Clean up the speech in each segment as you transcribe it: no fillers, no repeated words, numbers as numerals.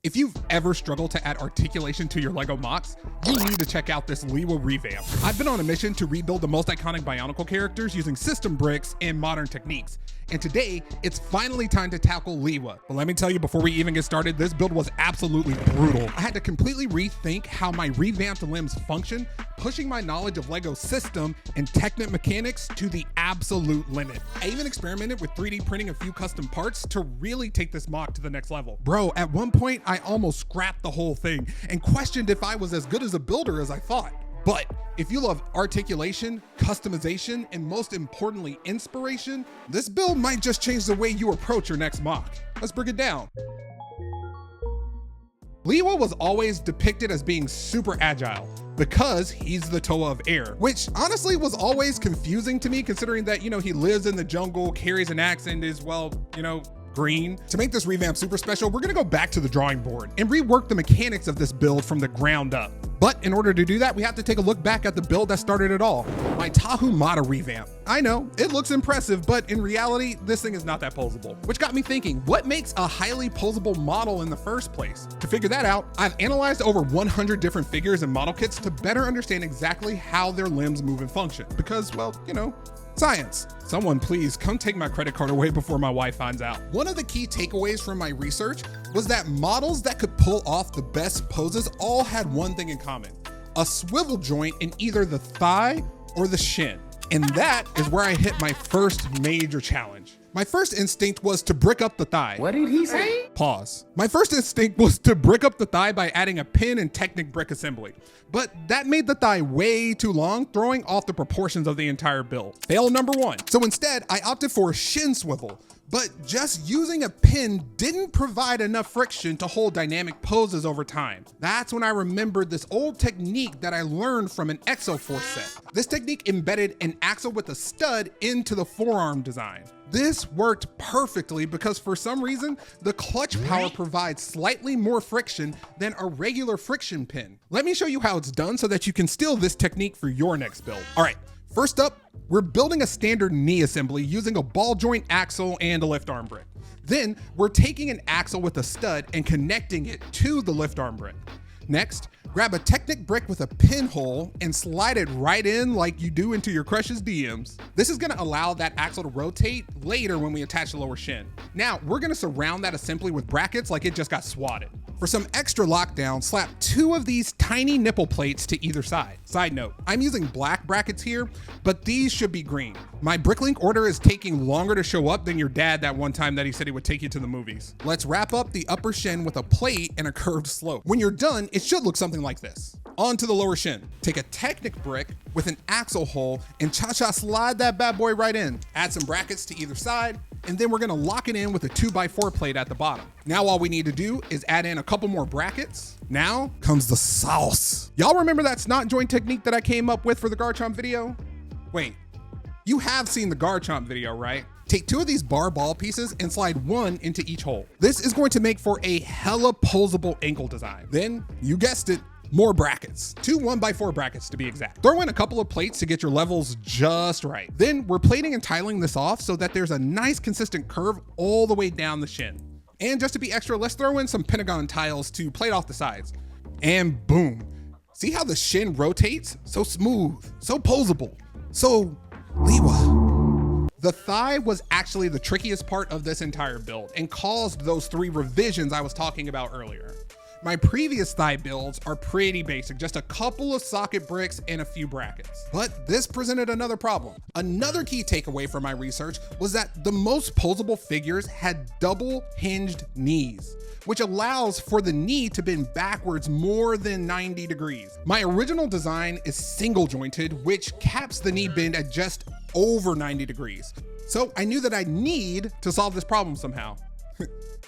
If you've ever struggled to add articulation to your LEGO MOCs, you need to check out this Lewa revamp. I've been on a mission to rebuild the most iconic Bionicle characters using system bricks and modern techniques. And today, it's finally time to tackle Lewa. But let me tell you, before we even get started, this build was absolutely brutal. I had to completely rethink how my revamped limbs function, pushing my knowledge of LEGO system and Technic mechanics to the absolute limit. I even experimented with 3D printing a few custom parts to really take this MOC to the next level. Bro, at one point, I almost scrapped the whole thing and questioned if I was as good as a builder as I thought. But if you love articulation, customization, and most importantly, inspiration, this build might just change the way you approach your next MOC. Let's break it down. Lewa was always depicted as being super agile because he's the Toa of air, which honestly was always confusing to me considering that, he lives in the jungle, carries an axe, and is, green. To make this revamp super special, we're gonna go back to the drawing board and rework the mechanics of this build from the ground up. But in order to do that, we have to take a look back at the build that started it all, my Tahu Mata revamp. I know, it looks impressive, but in reality, this thing is not that posable. Which got me thinking, what makes a highly posable model in the first place? To figure that out, I've analyzed over 100 different figures and model kits to better understand exactly how their limbs move and function. Because, science. Someone please come take my credit card away before my wife finds out. One of the key takeaways from my research was that models that could pull off the best poses all had one thing in common: a swivel joint in either the thigh or the shin. And that is where I hit my first major challenge. My first instinct was to brick up the thigh. What did he say? Pause. My first instinct was to brick up the thigh by adding a pin and Technic brick assembly, but that made the thigh way too long, throwing off the proportions of the entire build. Fail number one. So instead, I opted for a shin swivel, but just using a pin didn't provide enough friction to hold dynamic poses over time. That's when I remembered this old technique that I learned from an Exoforce set. This technique embedded an axle with a stud into the forearm design. This worked perfectly because for some reason, the clutch power provides slightly more friction than a regular friction pin. Let me show you how it's done so that you can steal this technique for your next build. All right, first up, we're building a standard knee assembly using a ball joint axle and a lift arm brick. Then we're taking an axle with a stud and connecting it to the lift arm brick. Next, grab a Technic brick with a pinhole and slide it right in like you do into your crush's DMs. This is gonna allow that axle to rotate later when we attach the lower shin. Now, we're gonna surround that assembly with brackets like it just got swatted. For some extra lockdown, slap 2 of these tiny nipple plates to either side. Side note, I'm using black brackets here, but these should be green. My Bricklink order is taking longer to show up than your dad that one time that he said he would take you to the movies. Let's wrap up the upper shin with a plate and a curved slope. When you're done, it should look something like this. On to the lower shin. Take a Technic brick with an axle hole and cha-cha slide that bad boy right in. Add some brackets to either side, and then we're gonna lock it in with a 2x4 plate at the bottom. Now all we need to do is add in a couple more brackets. Now comes the sauce. Y'all remember that snot joint technique that I came up with for the Garchomp video? Wait, you have seen the Garchomp video, right? Take 2 of these bar ball pieces and slide 1 into each hole. This is going to make for a hella posable ankle design. Then, you guessed it, more brackets. 2 1x4 brackets to be exact. Throw in a couple of plates to get your levels just right. Then we're plating and tiling this off so that there's a nice consistent curve all the way down the shin. And just to be extra, let's throw in some pentagon tiles to plate off the sides. And boom. See how the shin rotates? So smooth, so posable, so Lewa. The thigh was actually the trickiest part of this entire build and caused those 3 revisions I was talking about earlier. My previous thigh builds are pretty basic, just a couple of socket bricks and a few brackets. But this presented another problem. Another key takeaway from my research was that the most posable figures had double hinged knees, which allows for the knee to bend backwards more than 90 degrees. My original design is single jointed, which caps the knee bend at just over 90 degrees. So I knew that I need to solve this problem somehow.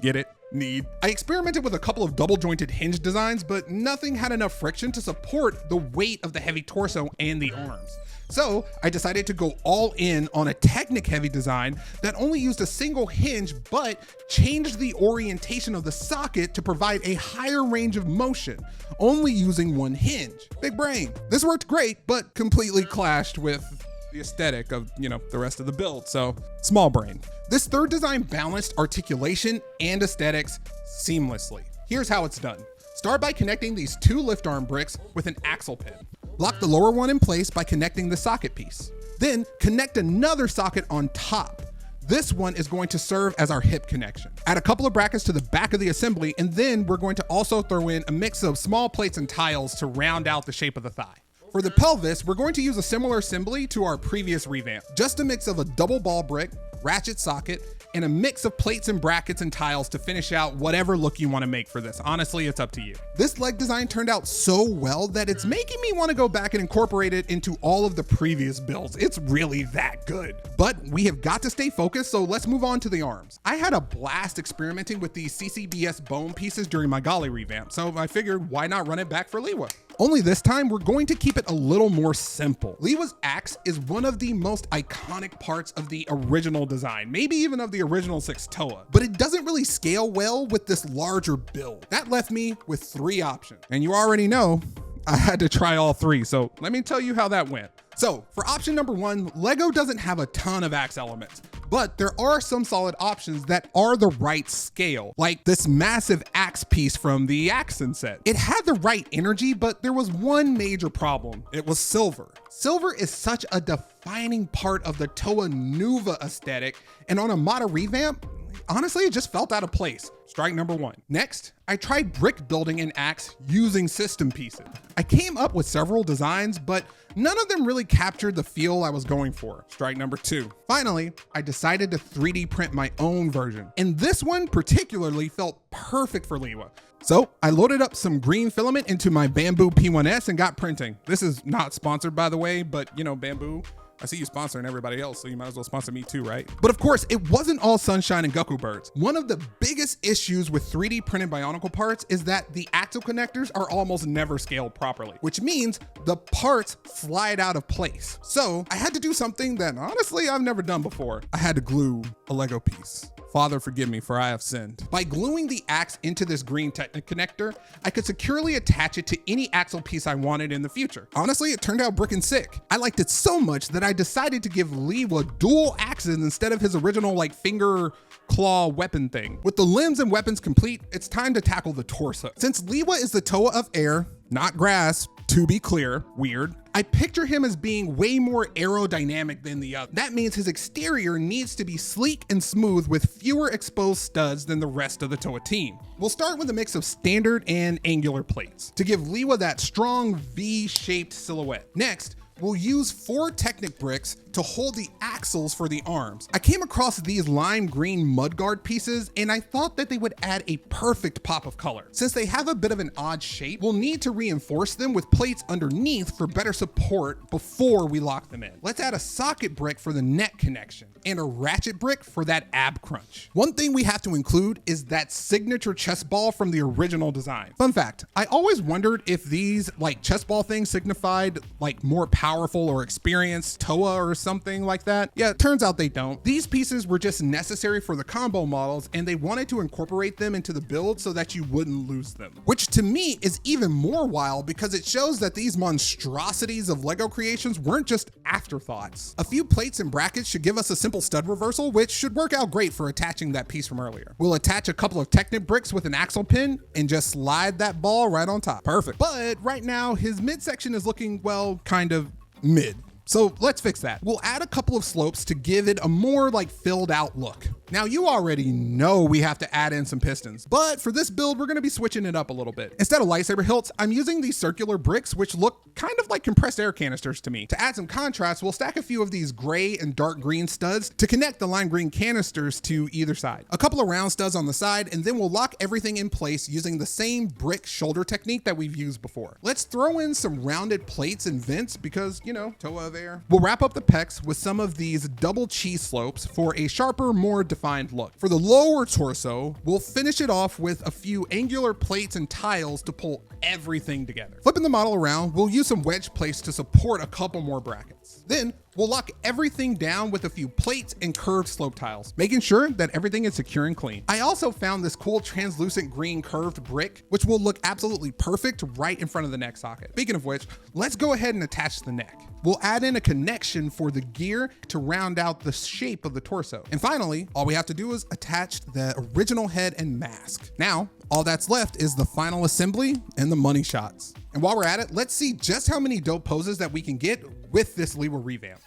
Get it? Need. I experimented with a couple of double jointed hinge designs, but nothing had enough friction to support the weight of the heavy torso and the arms. So I decided to go all in on a Technic heavy design that only used a single hinge, but changed the orientation of the socket to provide a higher range of motion, only using 1 hinge. Big brain. This worked great, but completely clashed with the aesthetic of, the rest of the build. So small brain. This third design balanced articulation and aesthetics seamlessly. Here's how it's done. Start by connecting these 2 lift arm bricks with an axle pin. Lock the lower one in place by connecting the socket piece. Then connect another socket on top. This one is going to serve as our hip connection. Add a couple of brackets to the back of the assembly, and then we're going to also throw in a mix of small plates and tiles to round out the shape of the thigh. For the pelvis, we're going to use a similar assembly to our previous revamp. Just a mix of a double ball brick, ratchet socket, and a mix of plates and brackets and tiles to finish out whatever look you want to make for this. Honestly, it's up to you. This leg design turned out so well that it's making me want to go back and incorporate it into all of the previous builds. It's really that good. But we have got to stay focused, so let's move on to the arms. I had a blast experimenting with these CCBS bone pieces during my Golly revamp, so I figured why not run it back for Lewa? Only this time, we're going to keep it a little more simple. Lewa's axe is one of the most iconic parts of the original design, maybe even of the original 6 Toa, but it doesn't really scale well with this larger build. That left me with 3 options, and you already know I had to try all 3, so let me tell you how that went. So for option number 1, LEGO doesn't have a ton of axe elements, but there are some solid options that are the right scale, like this massive axe piece from the Axon set. It had the right energy, but there was one major problem. It was silver. Silver is such a defining part of the Toa Nuva aesthetic, and on a Mata revamp, honestly, it just felt out of place. Strike number 1. Next, I tried brick building an axe using system pieces. I came up with several designs, but none of them really captured the feel I was going for. Strike number 2. Finally, I decided to 3D print my own version, and this one particularly felt perfect for Lewa. So I loaded up some green filament into my Bamboo P1S and got printing. This is not sponsored, by the way, but you know, Bamboo, I see you sponsoring everybody else, so you might as well sponsor me too, right? But of course, it wasn't all sunshine and Goku birds. One of the biggest issues with 3D printed Bionicle parts is that the axle connectors are almost never scaled properly, which means the parts slide out of place. So I had to do something that honestly I've never done before. I had to glue a Lego piece. Father, forgive me, for I have sinned. By gluing the axe into this green Technic connector, I could securely attach it to any axle piece I wanted in the future. Honestly, it turned out brickin' sick. I liked it so much that I decided to give Lewa dual axes instead of his original like finger claw weapon thing. With the limbs and weapons complete, it's time to tackle the torso. Since Lewa is the Toa of air, not grass, to be clear, weird, I picture him as being way more aerodynamic than the other. That means his exterior needs to be sleek and smooth with fewer exposed studs than the rest of the Toa team. We'll start with a mix of standard and angular plates to give Lewa that strong V-shaped silhouette. Next, we'll use 4 Technic bricks to hold the axles for the arms. I came across these lime green mudguard pieces and I thought that they would add a perfect pop of color. Since they have a bit of an odd shape, we'll need to reinforce them with plates underneath for better support before we lock them in. Let's add a socket brick for the neck connection and a ratchet brick for that ab crunch. One thing we have to include is that signature chest ball from the original design. Fun fact, I always wondered if these like chest ball things signified like more powerful or experienced Toa or something like that. Yeah, it turns out they don't. These pieces were just necessary for the combo models and they wanted to incorporate them into the build so that you wouldn't lose them. Which to me is even more wild because it shows that these monstrosities of LEGO creations weren't just afterthoughts. A few plates and brackets should give us a simple stud reversal, which should work out great for attaching that piece from earlier. We'll attach a couple of Technic bricks with an axle pin and just slide that ball right on top. Perfect. But right now his midsection is looking, well, kind of mid. So let's fix that. We'll add a couple of slopes to give it a more like filled out look. Now you already know we have to add in some pistons, but for this build, we're gonna be switching it up a little bit. Instead of lightsaber hilts, I'm using these circular bricks, which look kind of like compressed air canisters to me. To add some contrast, we'll stack a few of these gray and dark green studs to connect the lime green canisters to either side. A couple of round studs on the side, and then we'll lock everything in place using the same brick shoulder technique that we've used before. Let's throw in some rounded plates and vents because, you know, Toa of air. We'll wrap up the pecs with some of these double cheese slopes for a sharper, more defined look. For the lower torso, we'll finish it off with a few angular plates and tiles to pull everything together. Flipping the model around, we'll use some wedge plates to support a couple more brackets. Then We'll lock everything down with a few plates and curved slope tiles, making sure that everything is secure and clean. I also found this cool translucent green curved brick, which will look absolutely perfect right in front of the neck socket. Speaking of which, let's go ahead and attach the neck. We'll add in a connection for the gear to round out the shape of the torso. And finally, all we have to do is attach the original head and mask. Now, all that's left is the final assembly and the money shots. And while we're at it, let's see just how many dope poses that we can get with this Lewa revamp.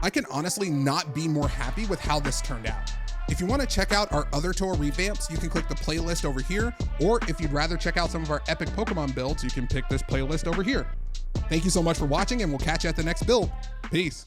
I can honestly not be more happy with how this turned out. If you want to check out our other Toa revamps, you can click the playlist over here, or if you'd rather check out some of our epic Pokemon builds, you can pick this playlist over here. Thank you so much for watching, and we'll catch you at the next build. Peace.